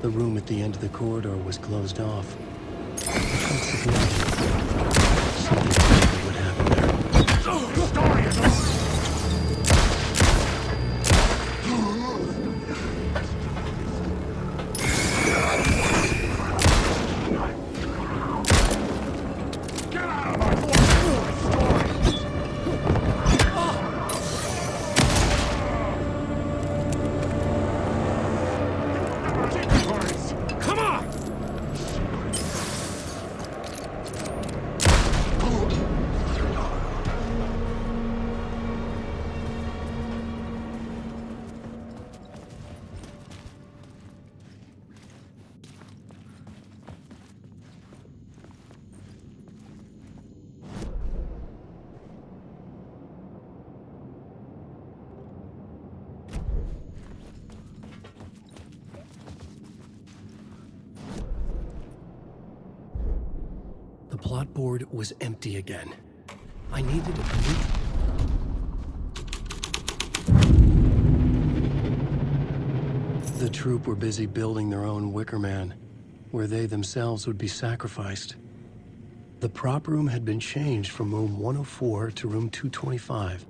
The room at the end of the corridor was closed off. What's significant? Something terrible would happen there. The plot board was empty again. I needed a new... The troop were busy building their own Wicker Man, where they themselves would be sacrificed. The prop room had been changed from room 104 to room 225.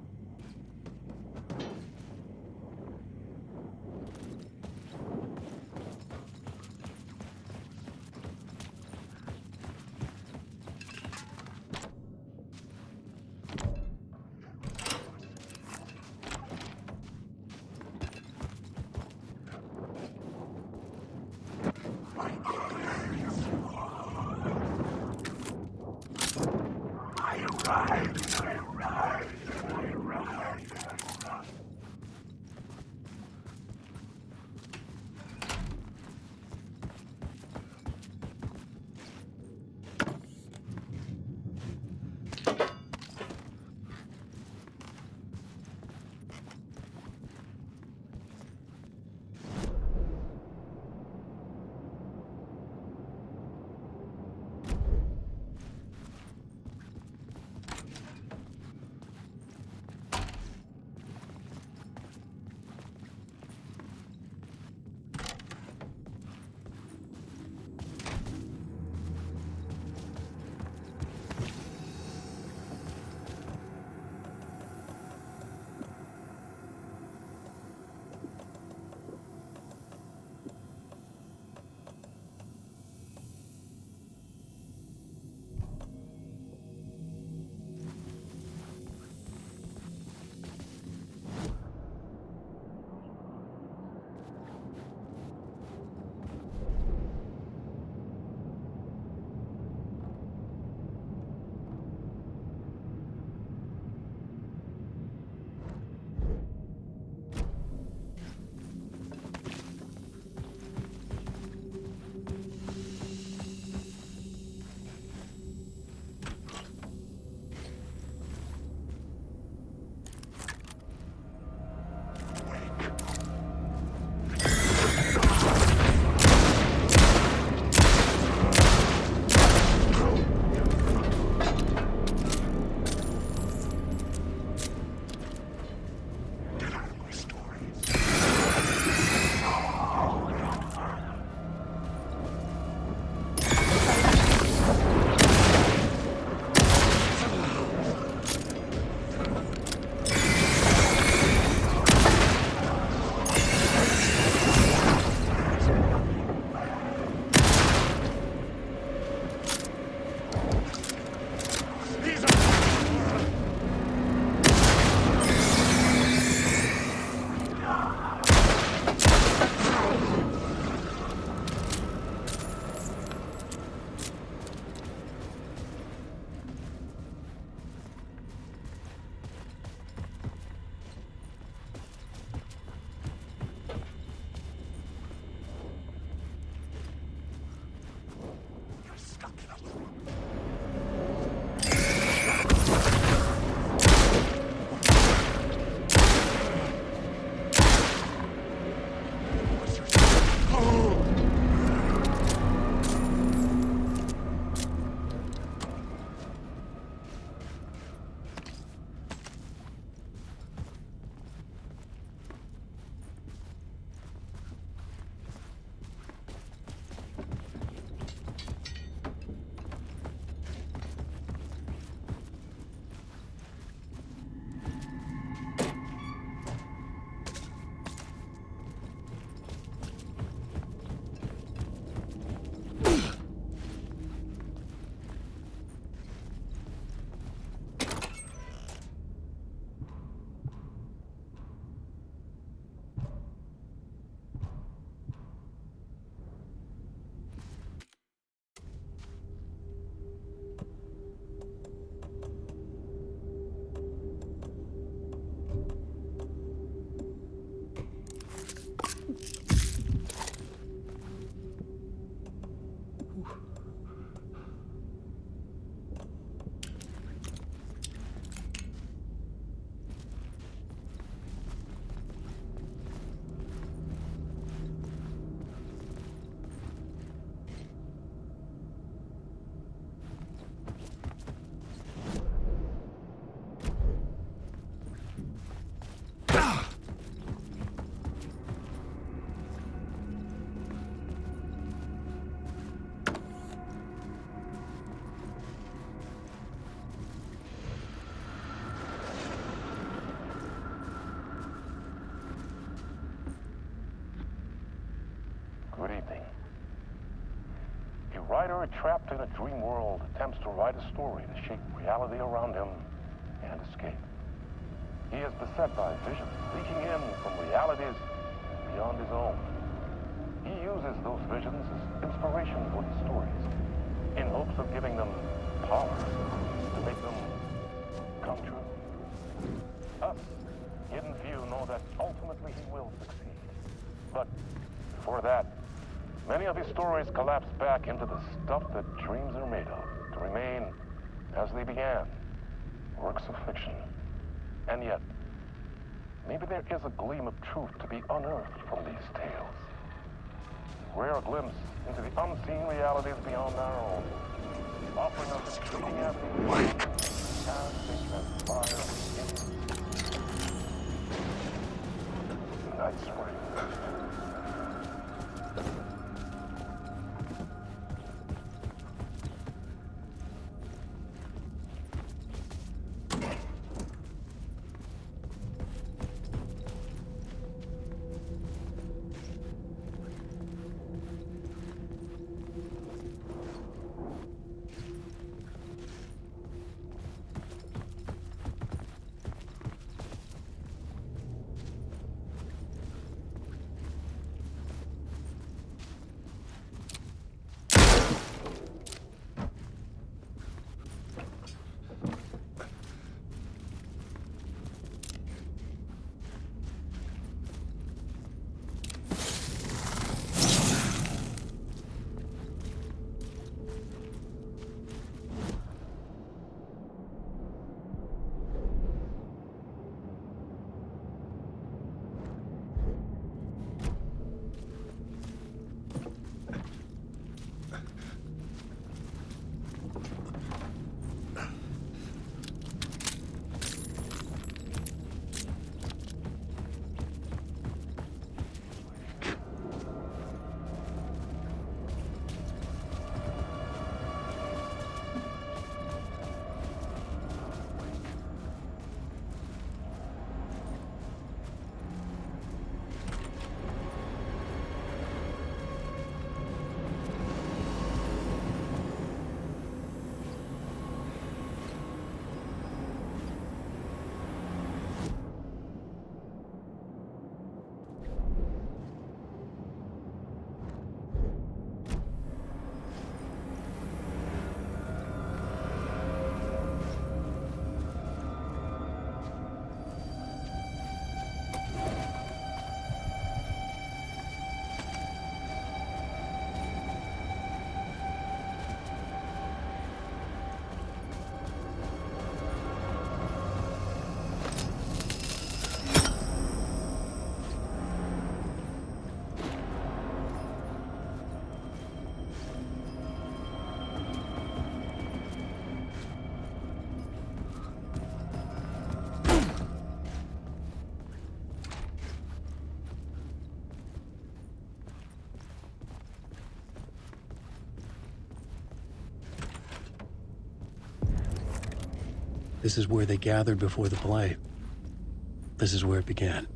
writer trapped in a dream world attempts to write a story to shape reality around him and escape. He is beset by visions leaking in from realities beyond his own. He uses those visions as inspiration for his stories, in hopes of giving them power to make them come true. Us, hidden few, know that ultimately he will succeed. But before that, many of his stories collapse back into the stuff that dreams are made of, to remain as they began, works of fiction. And yet, maybe there is a gleam of truth to be unearthed from these tales. A rare glimpse into the unseen realities beyond our own, offering us intriguing avenues as they transpire in Night Spring. This is where they gathered before the play. This is where it began.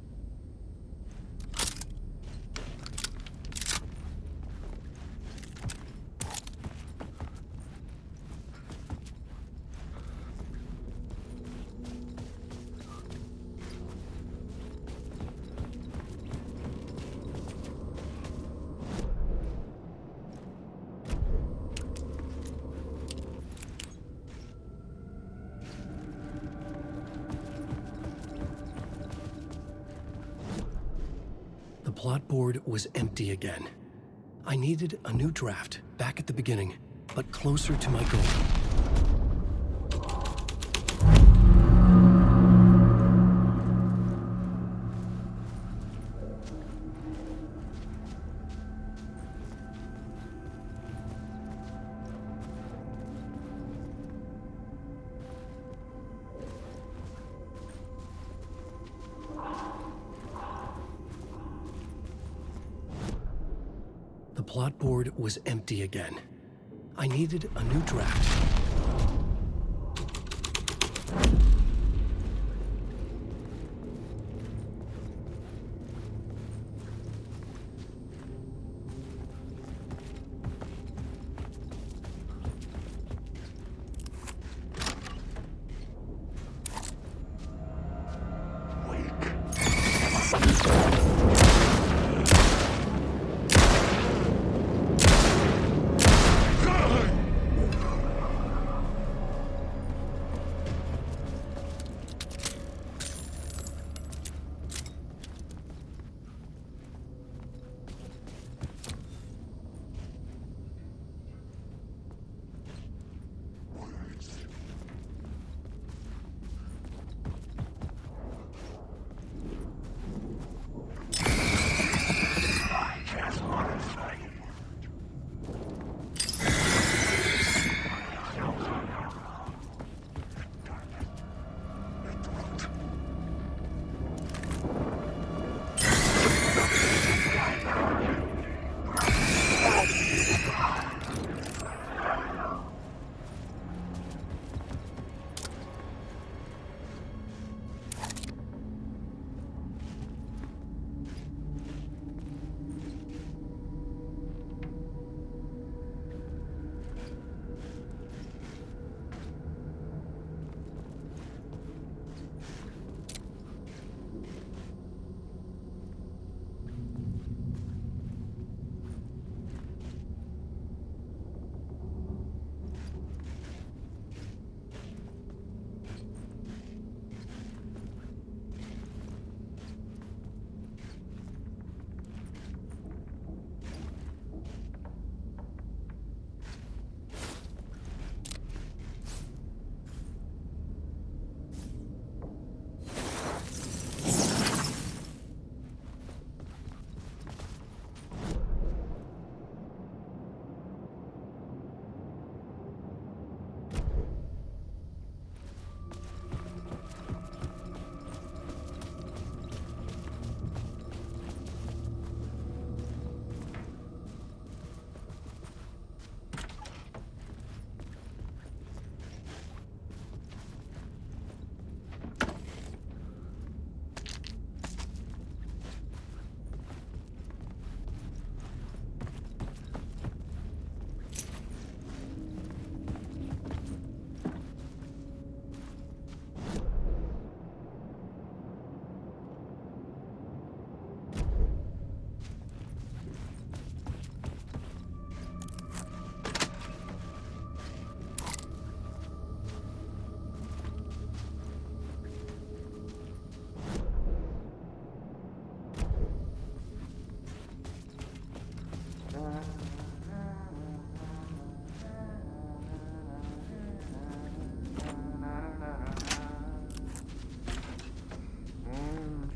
The plot board was empty again. I needed a new draft, back at the beginning, but closer to my goal. The plot board was empty again. I needed a new draft.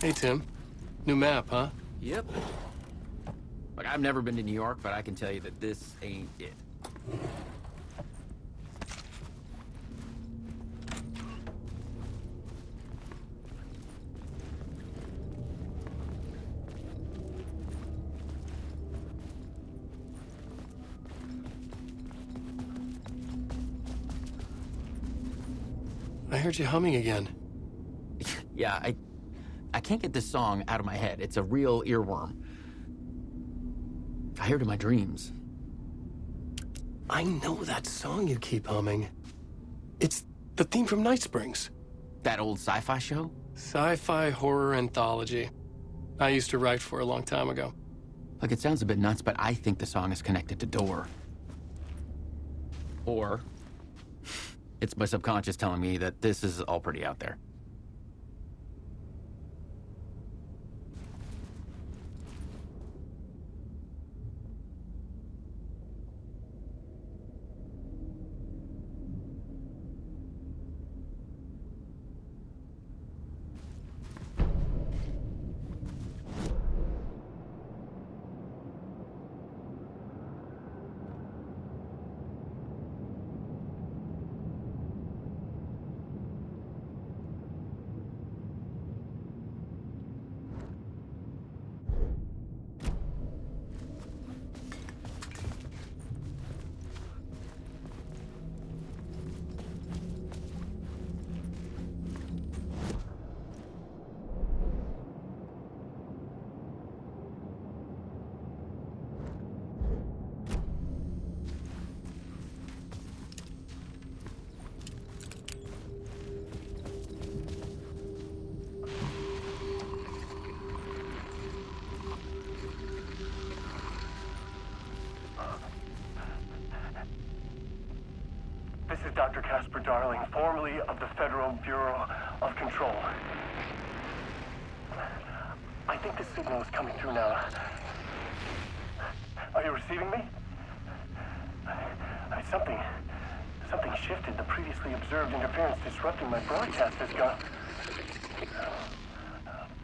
Hey, Tim. New map, huh? Yep. Like, I've never been to New York, but I can tell you that this ain't it. I heard you humming again. Yeah, I can't get this song out of my head. It's a real earworm. I hear it in my dreams. I know that song you keep humming. It's the theme from Night Springs. That old sci-fi show? Sci-fi horror anthology. I used to write for a long time ago. Like, it sounds a bit nuts, but I think the song is connected to Door. Or it's my subconscious telling me that this is all pretty out there. This is Dr. Casper Darling, formerly of the Federal Bureau of Control. I think the signal is coming through now. Are you receiving me? Something shifted. The previously observed interference disrupting my broadcast has gone.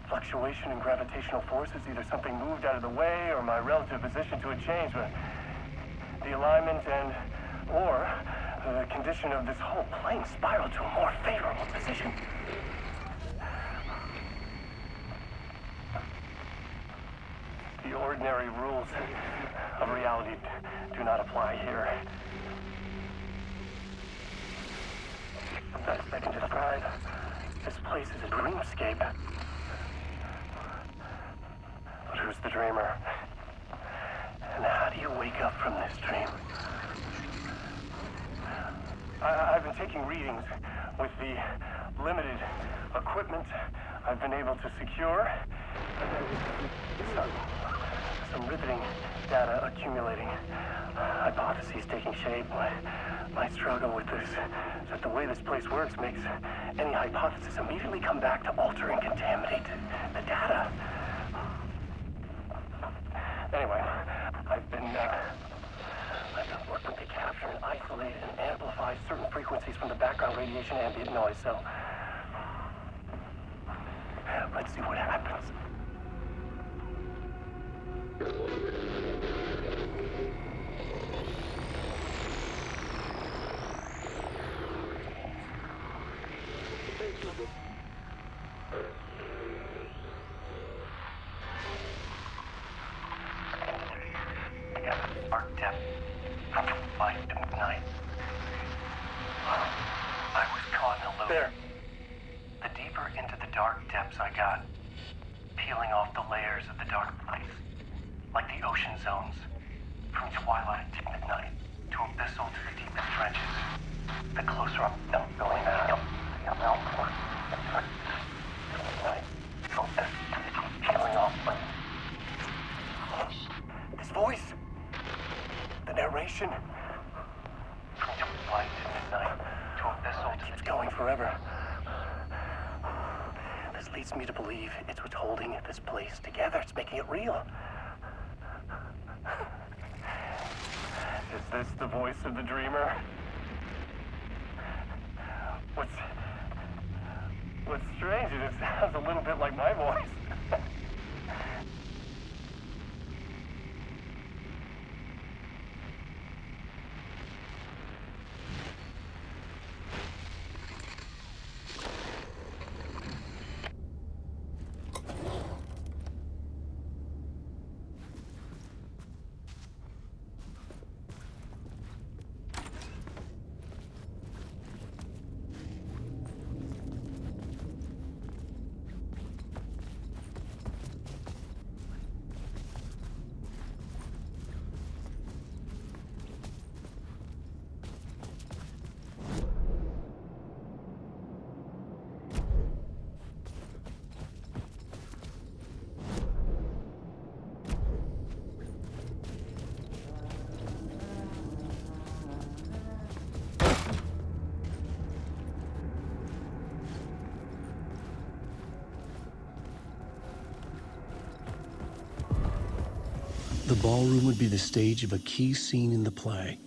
Fluctuation in gravitational forces. Either something moved out of the way or my relative position to it changed. But the alignment or the condition of this whole plane spiraled to a more favorable position. The ordinary rules of reality do not apply here. The best I can describe this place is a dreamscape. But who's the dreamer? And how do you wake up from this dream? I've been taking readings with the limited equipment I've been able to secure. Some riveting data accumulating. Hypotheses taking shape. My struggle with this is that the way this place works makes any hypothesis immediately come back to alter and contaminate the data. Anyway, I've been working to capture and isolate and amplify certain frequencies from the background radiation ambient noise, so let's see what happens. Dark depth. Light at night. I was caught in a loop. There. The deeper into the dark depths I got, peeling off the layers of the dark ice, like the ocean zones, from twilight to midnight, to abyssal to the deepest trenches. The closer I'm going out, peeling off. This voice, the narration, from twilight to midnight, to abyssal to keeps going forever. This leads me to believe it's what's holding this place together. It's making it real. Is this the voice of the dreamer? What's strange is it sounds a little bit like my voice. The ballroom would be the stage of a key scene in the play.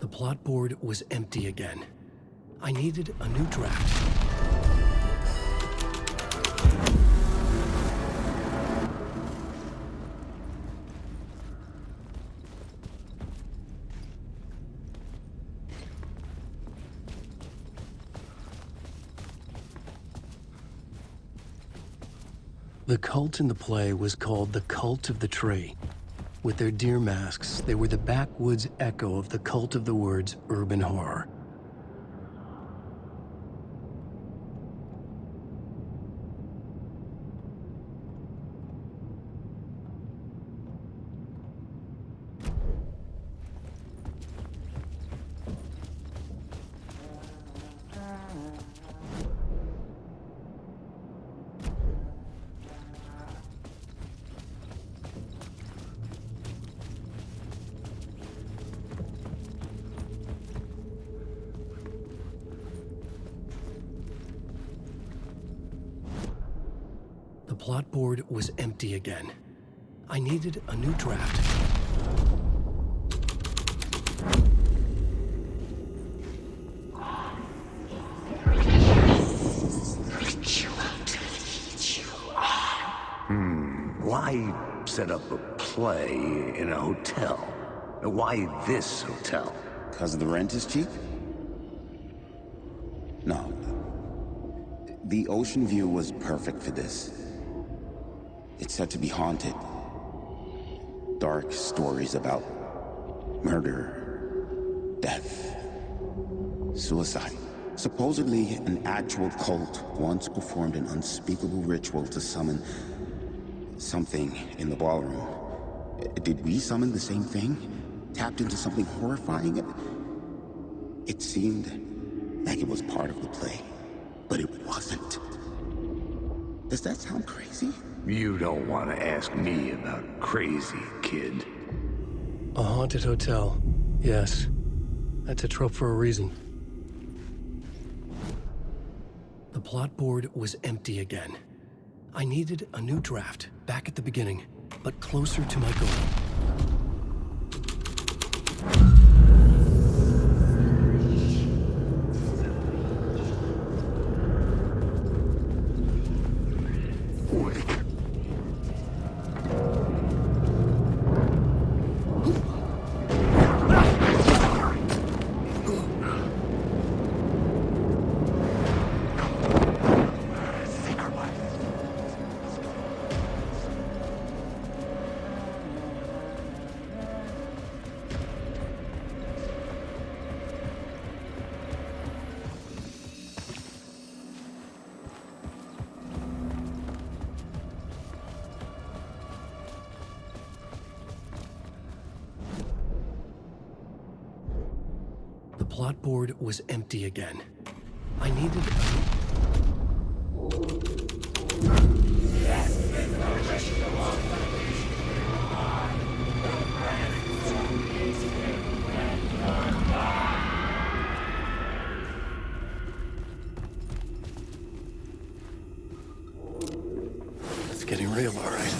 The plot board was empty again. I needed a new draft. The cult in the play was called the Cult of the Tree. With their deer masks, they were the backwoods echo of the cult of the words urban horror. The plot board was empty again. I needed a new draft. Why set up a play in a hotel? Why this hotel? Because the rent is cheap? No. The ocean view was perfect for this. It's said to be haunted. Dark stories about murder, death, suicide. Supposedly, an actual cult once performed an unspeakable ritual to summon something in the ballroom. Did we summon the same thing? Tapped into something horrifying? It seemed like it was part of the play, but it wasn't. Does that sound crazy? You don't want to ask me about crazy, kid. A haunted hotel. Yes. That's a trope for a reason. The plot board was empty again. I needed a new draft, back at the beginning, but closer to my goal. The plot board was empty again. I needed It's getting real, all right.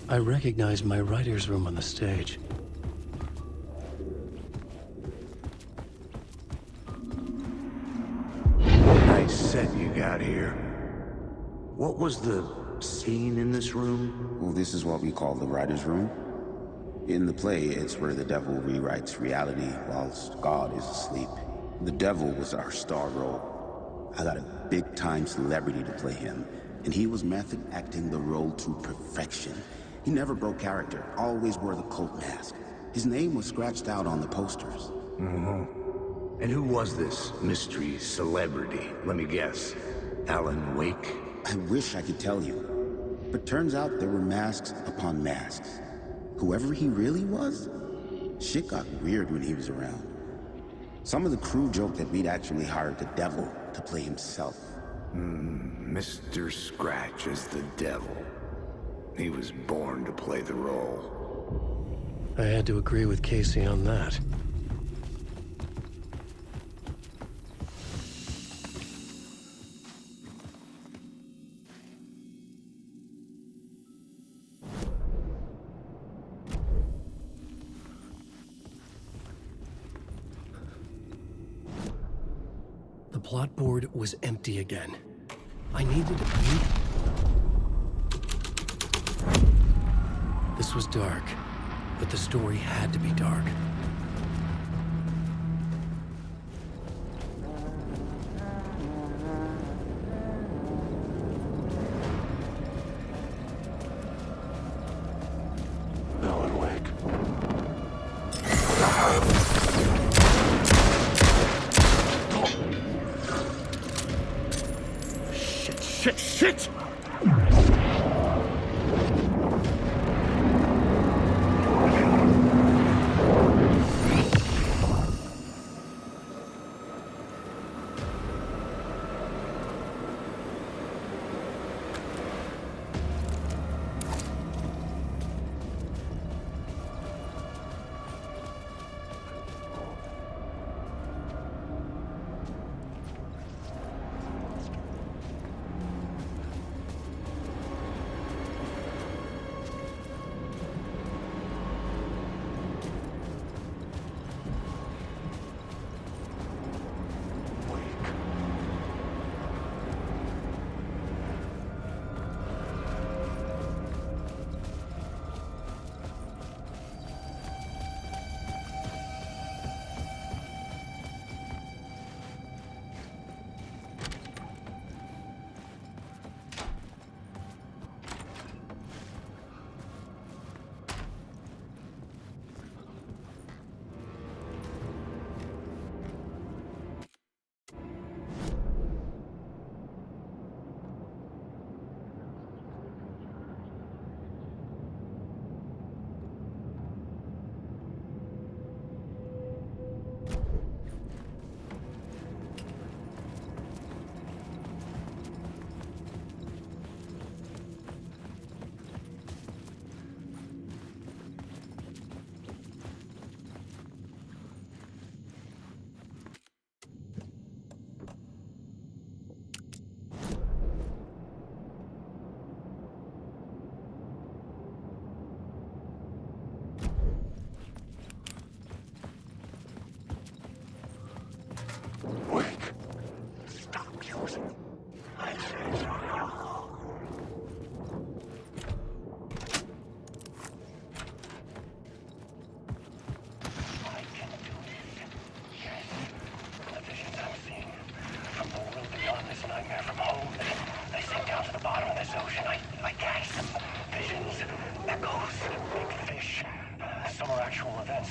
I recognized my writer's room on the stage. Nice set you got here. What was the scene in this room? Well, this is what we call the writer's room. In the play, it's where the devil rewrites reality whilst God is asleep. The devil was our star role. I got a big-time celebrity to play him, and he was method acting the role to perfection. He never broke character, always wore the cult mask. His name was scratched out on the posters. And who was this mystery celebrity? Let me guess. Alan Wake? I wish I could tell you, but turns out there were masks upon masks. Whoever he really was, shit got weird when he was around. Some of the crew joked that we'd actually hired the devil to play himself. Mr. Scratch is the devil. He was born to play the role. I had to agree with Casey on that. The plot board was empty again. I needed This was dark, but the story had to be dark. Alan Wake. Shit!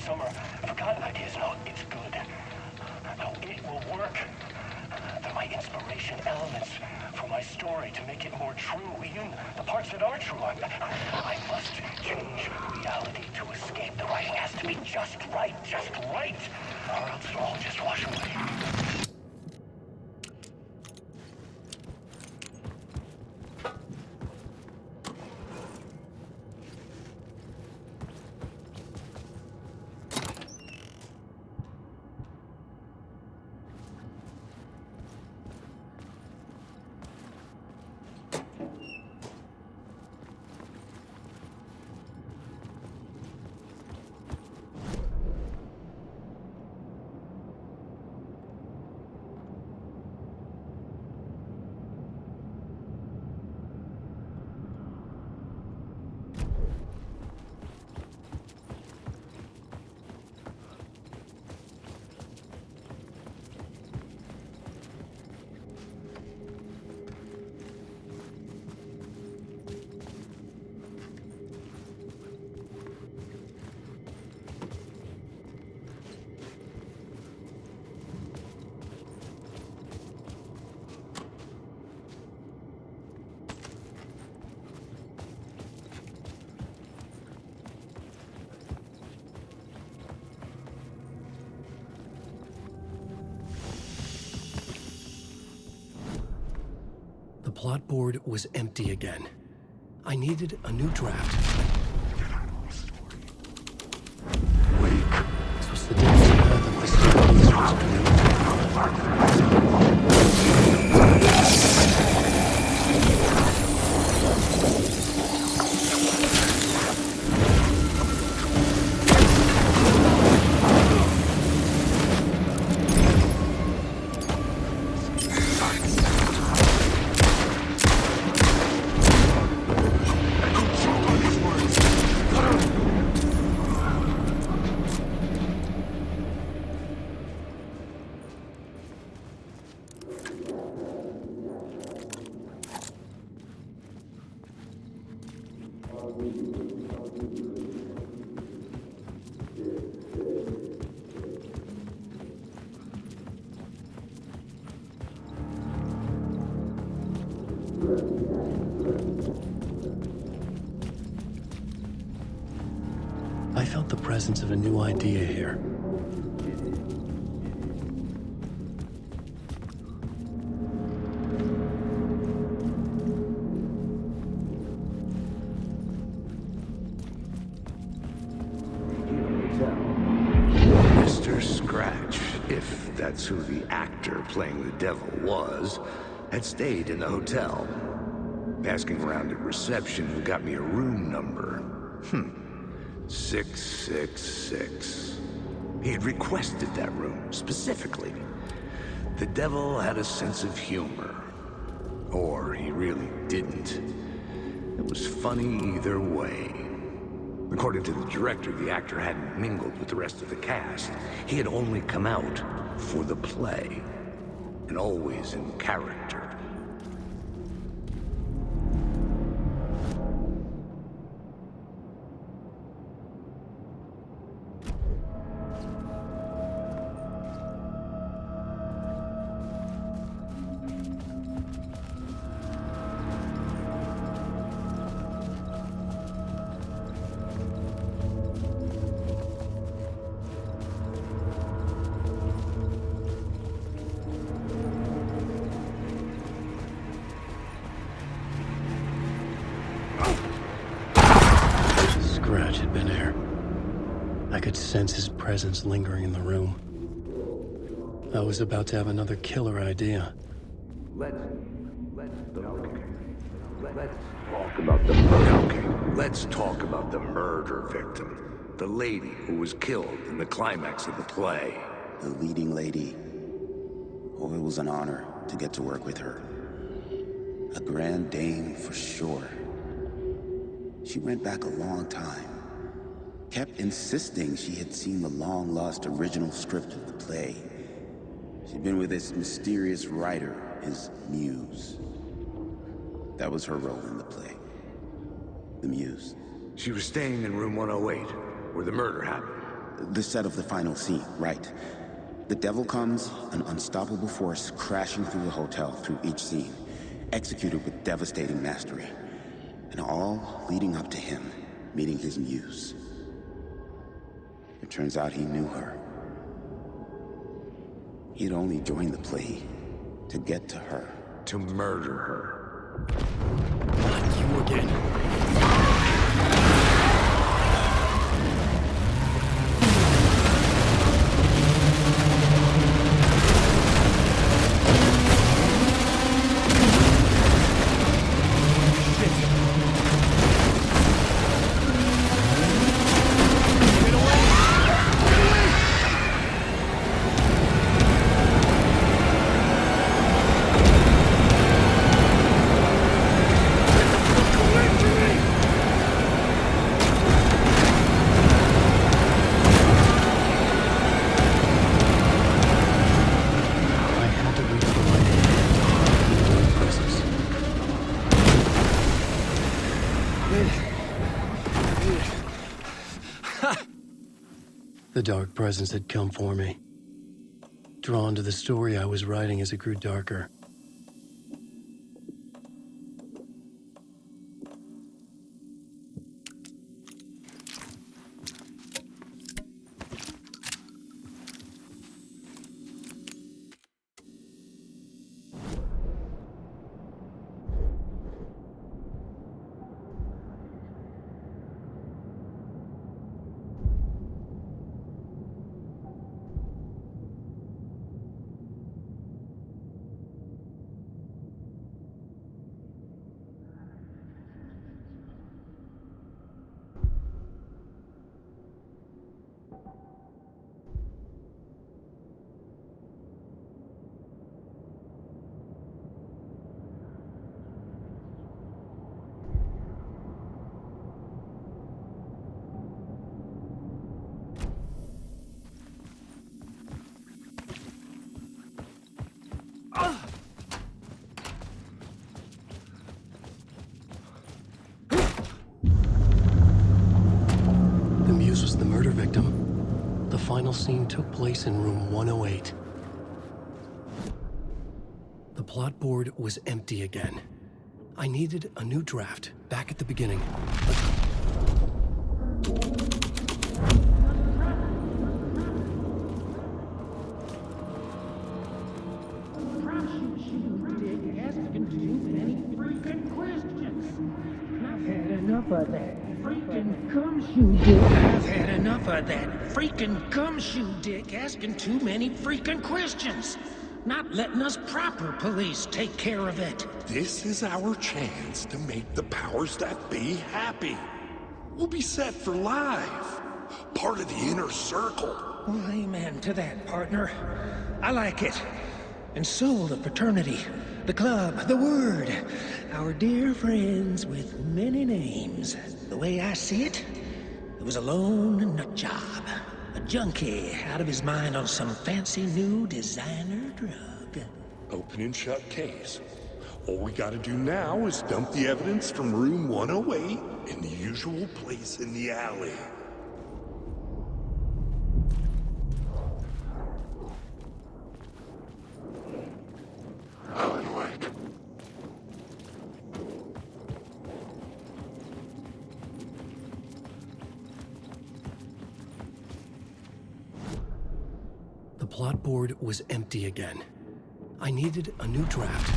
Some are forgotten ideas. No, it's good. No, it will work. They're my inspiration elements for my story to make it more true. Even the parts that are true. I must change reality to escape. The writing has to be just right, or else it'll all just The plot board was empty again. I needed a new draft. This was the dancing path of the staircase was I felt the presence of a new idea here. Mr. Scratch, if that's who the actor playing the devil was, had stayed in the hotel. Asking around at reception who got me a room number. 666. He had requested that room, specifically. The devil had a sense of humor. Or he really didn't. It was funny either way. According to the director, the actor hadn't mingled with the rest of the cast. He had only come out for the play. And always in character. Scratch had been there. I could sense his presence lingering in the room. I was about to have another killer idea. Let's talk about the murder. Okay, let's talk about the murder victim. The lady who was killed in the climax of the play. The leading lady. Oh, it was an honor to get to work with her. A grand dame for sure. She went back a long time. Kept insisting she had seen the long-lost original script of the play. She'd been with this mysterious writer, his muse. That was her role in the play. The muse. She was staying in room 108, where the murder happened. The set of the final scene, right. The devil comes, an unstoppable force crashing through the hotel through each scene, executed with devastating mastery. And all leading up to him meeting his muse. It turns out he knew her. He'd only joined the play to get to her. To murder her. Not you again. The dark presence had come for me, drawn to the story I was writing as it grew darker. The Muse was the murder victim. The final scene took place in room 108. The plot board was empty again. I needed a new draft, back at the beginning. I've had enough of that freaking gumshoe dick asking too many freaking questions. Not letting us proper police take care of it. This is our chance to make the powers that be happy. We'll be set for life. Part of the inner circle. Well, amen to that, partner. I like it. And so the fraternity, the club, the word. Our dear friends with many names. The way I see it, it was a lone nut job. A junkie out of his mind on some fancy new designer drug. Open and shut case. All we gotta do now is dump the evidence from room 108 in the usual place in the alley. Alan Wake. The plot board was empty again. I needed a new draft.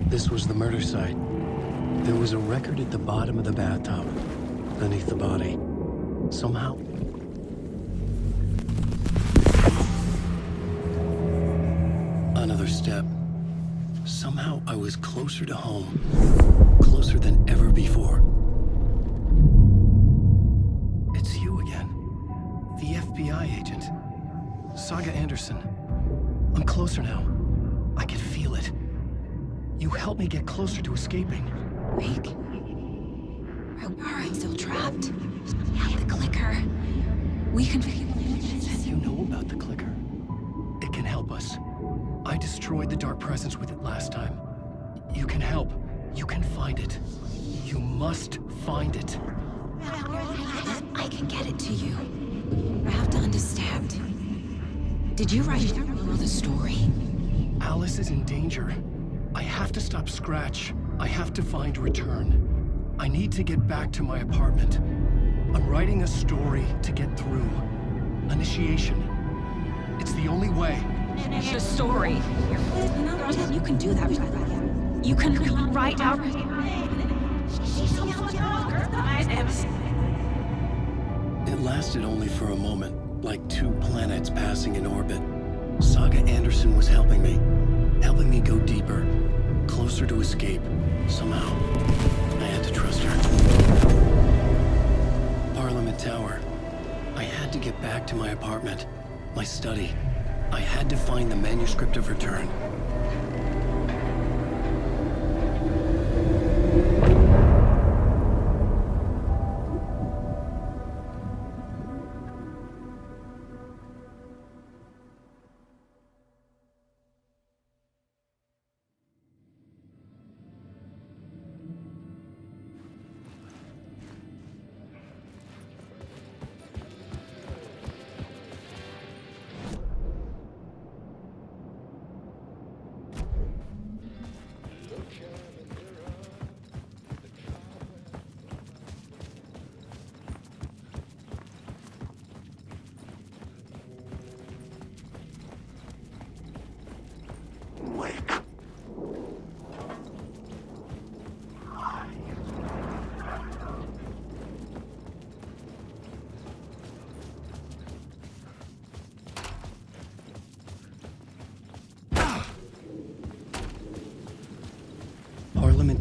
This was the murder site. There was a record at the bottom of the bathtub, beneath the body. Somehow... Another step. Somehow I was closer to home. Closer than ever before. It's you again. The FBI agent. Saga Anderson. I'm closer now. I can feel it. You helped me get closer to escaping. Rick? Are I still trapped? I have the clicker. We can... You know about the clicker. It can help us. I destroyed the dark presence with it last time. You can help. You can find it. You must find it. I can get it to you. I have to understand. Did you write the story? Alice is in danger. I have to stop Scratch. I have to find Return. I need to get back to my apartment. I'm writing a story to get through. Initiation. It's the only way. The story. You can do that. You can write out... It lasted only for a moment, like two planets passing in orbit. Saga Anderson was helping me go deeper, closer to escape. Somehow, I had to trust her. Parliament Tower. I had to get back to my apartment, my study. I had to find the manuscript of Return.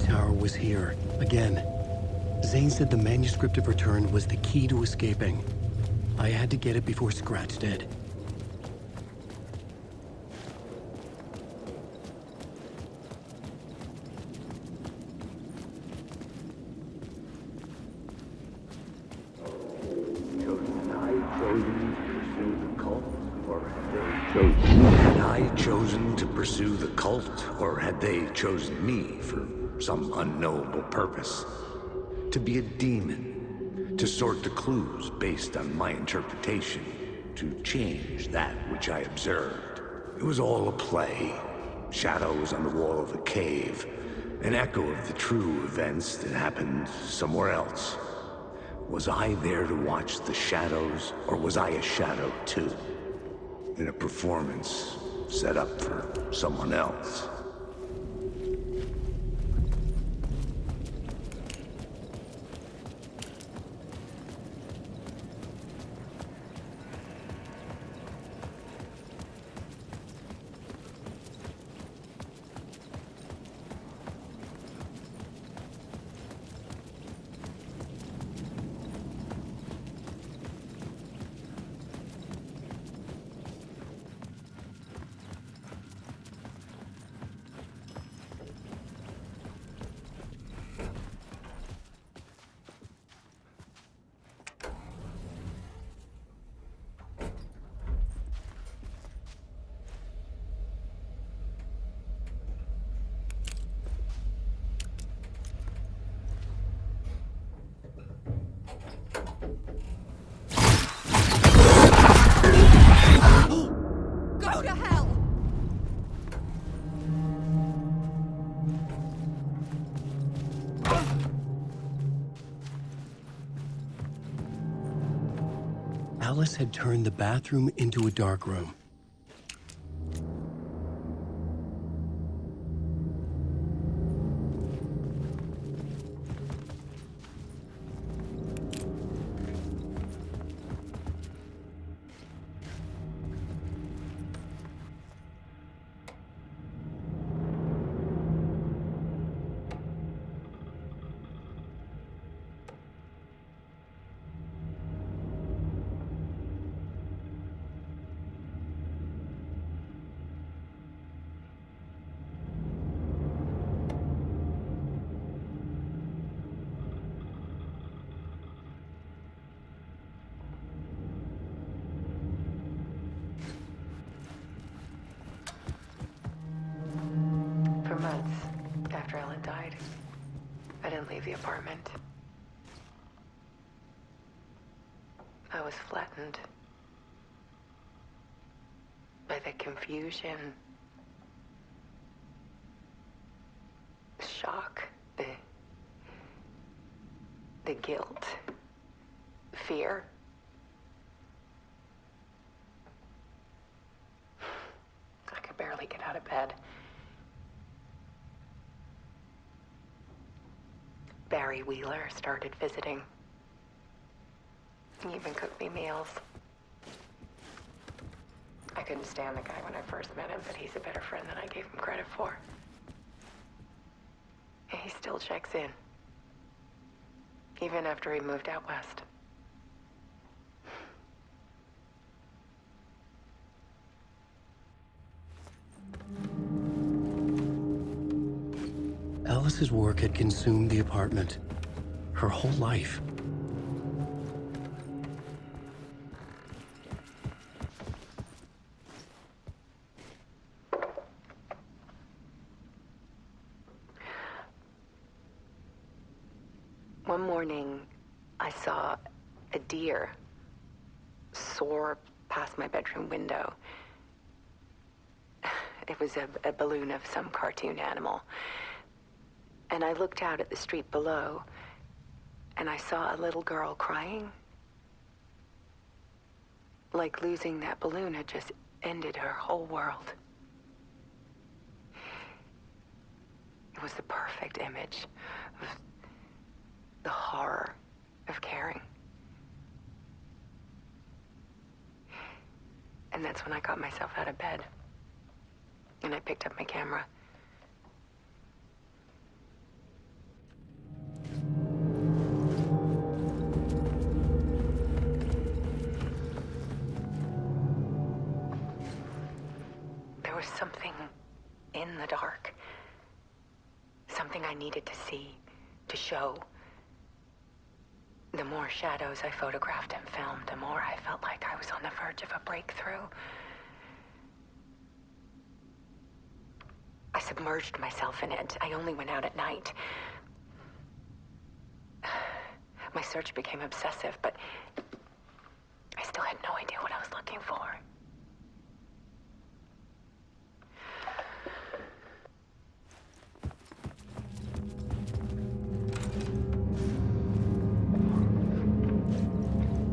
tower was here, again. Zane said the manuscript of Return was the key to escaping. I had to get it before Scratch did. Had I chosen to pursue the cult, or had they chosen me for some unknowable purpose? To be a demon, to sort the clues based on my interpretation, to change that which I observed. It was all a play. Shadows on the wall of a cave, an echo of the true events that happened somewhere else. Was I there to watch the shadows, or was I a shadow too? In a performance set up for someone else. Go to hell! Alice had turned the bathroom into a dark room. For months after Ellen died, I didn't leave the apartment. I was flattened by the confusion, the shock, the guilt, fear. I could barely get out of bed. Barry Wheeler started visiting. He even cooked me meals. I couldn't stand the guy when I first met him, but he's a better friend than I gave him credit for. And he still checks in. Even after he moved out west. Alice's work had consumed the apartment. Her whole life. One morning, I saw a deer soar past my bedroom window. It was a balloon of some cartoon animal. And I looked out at the street below, and I saw a little girl crying. Like losing that balloon had just ended her whole world. It was the perfect image of the horror of caring. And that's when I got myself out of bed. And I picked up my camera. in the dark. Something I needed to see, to show. The more shadows I photographed and filmed, the more I felt like I was on the verge of a breakthrough. I submerged myself in it. I only went out at night. My search became obsessive, but I still had no idea what I was looking for.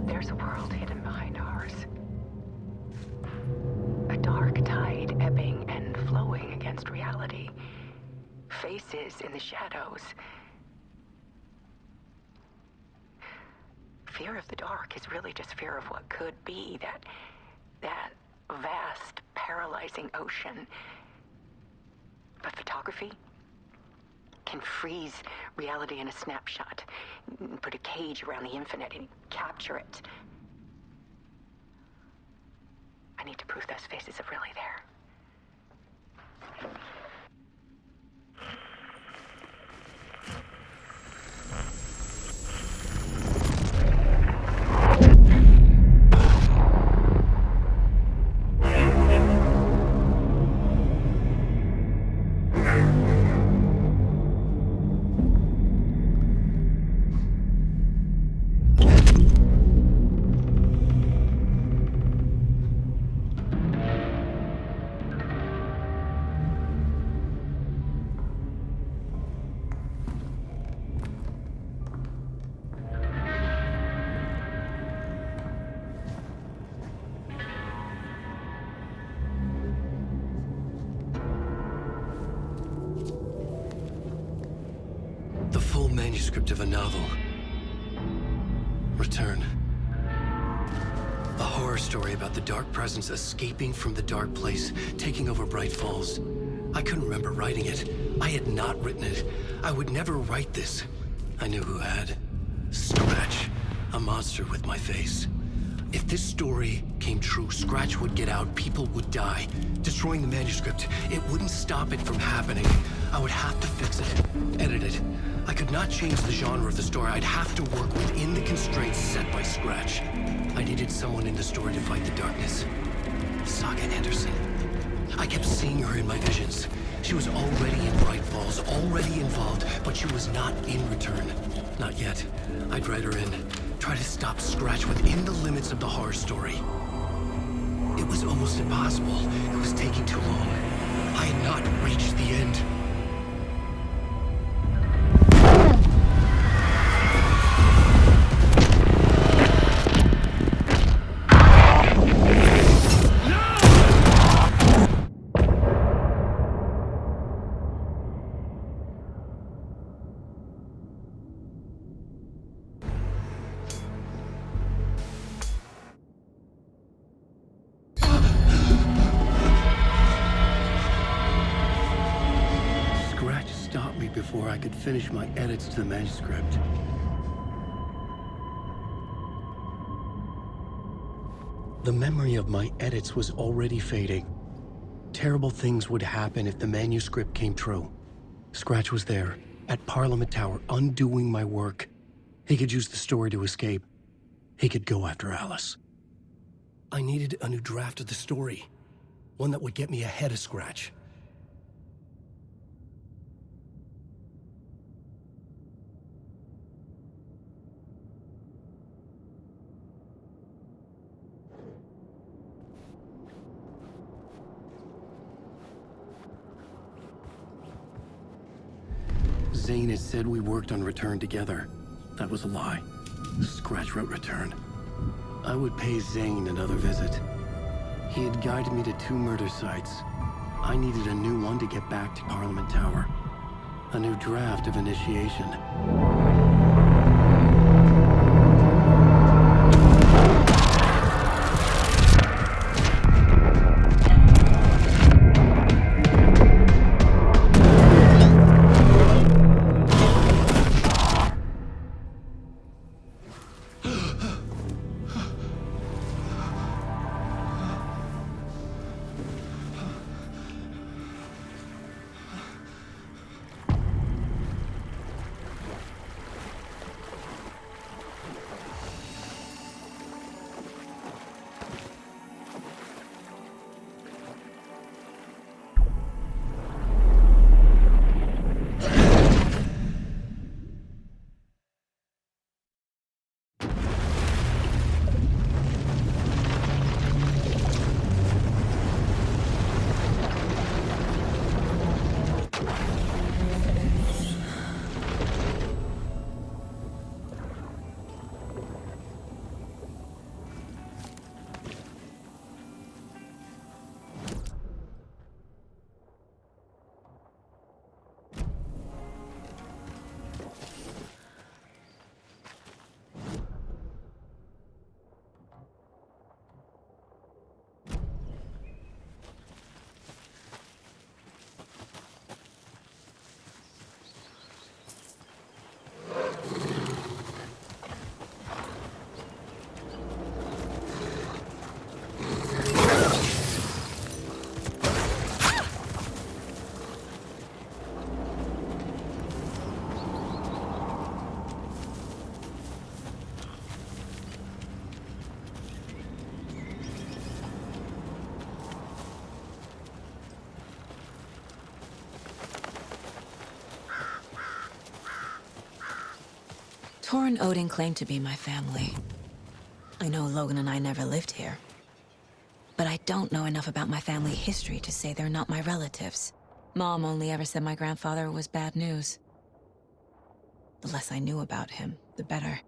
There's a world hidden behind ours. A dark tide ebbing and flowing against reality. Faces in the shadows. Fear of the dark is really just fear of what could be, that vast, paralyzing ocean. But photography can freeze reality in a snapshot, put a cage around the infinite and capture it. I need to prove those faces are really there. The full manuscript of a novel. Return. A horror story about the dark presence escaping from the dark place, taking over Bright Falls. I couldn't remember writing it. I had not written it. I would never write this. I knew who had. Scratch. A monster with my face. If this story came true, Scratch would get out, people would die. Destroying the manuscript, it wouldn't stop it from happening. I would have to fix it, edit it. I could not change the genre of the story. I'd have to work within the constraints set by Scratch. I needed someone in the story to fight the darkness. Saga Anderson. I kept seeing her in my visions. She was already in Bright Falls, already involved, but she was not in Return. Not yet. I'd write her in. Try to stop Scratch within the limits of the horror story. It was almost impossible. It was taking too long. I had not reached the end. Before I could finish my edits to the manuscript. The memory of my edits was already fading. Terrible things would happen if the manuscript came true. Scratch was there, at Parliament Tower, undoing my work. He could use the story to escape. He could go after Alice. I needed a new draft of the story. One that would get me ahead of Scratch. Zane had said we worked on Return together. That was a lie. Scratch wrote Return. I would pay Zane another visit. He had guided me to 2 murder sites. I needed a new one to get back to Parliament Tower. A new draft of Initiation. Tor and Odin claim to be my family. I know Logan and I never lived here. But I don't know enough about my family history to say they're not my relatives. Mom only ever said my grandfather was bad news. The less I knew about him, the better.